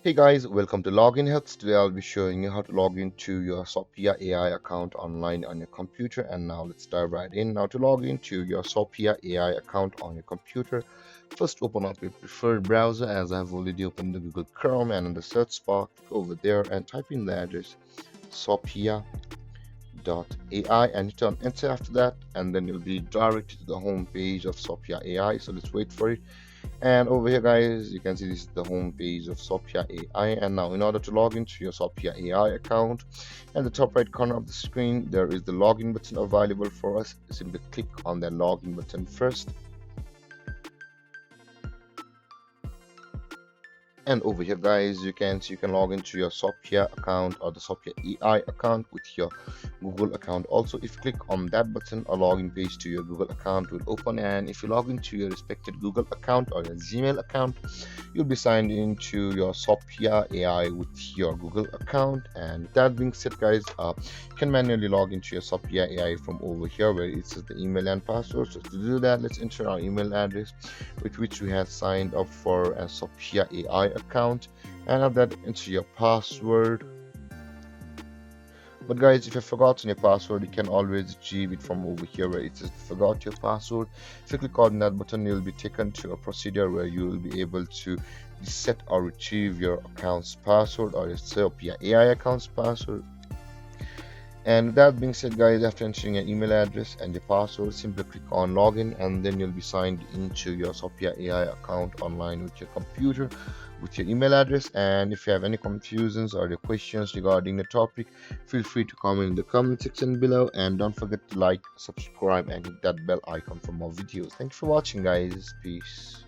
Hey guys, welcome to Login Helps. Today I'll be showing you how to log into your Shopia AI account online on your computer. And now let's dive right in. Now to log into your Shopia AI account on your computer, first open up your preferred browser, as I've already opened the Google Chrome, and in the search bar, click over there and type in the address Shopia.ai and hit on enter after that, and then you'll be directed to the home page of Shopia AI. So let's wait for it. And over here guys, you can see this is the home page of Shopia AI. And now in order to log into your Shopia AI account, at the top right corner of the screen there is the login button available for us. Simply click on the login button first, and over here guys, you can see you can log into your Shopia account or the Shopia AI account with your Google account. Also, if you click on that button, a login page to your Google account will open, and if you log into your respected Google account or your Gmail account, you'll be signed into your Shopia AI with your Google account. And with that being said guys, you can manually log into your Shopia AI from over here where it says the email and password. So to do that, let's enter our email address with which we have signed up for a Shopia AI account, and after that enter your password. But guys, if you've forgotten your password, you can always retrieve it from over here where it says forgot your password. If you click on that button, you'll be taken to a procedure where you will be able to reset or retrieve your account's password or your Shopia AI account's password. And with that being said guys, after entering your email address and your password, simply click on login, and then you'll be signed into your Shopia AI account online with your computer with your email address. And if you have any confusions or your questions regarding the topic, feel free to comment in the comment section below, and don't forget to like, subscribe and hit that bell icon for more videos. Thank you for watching guys. Peace.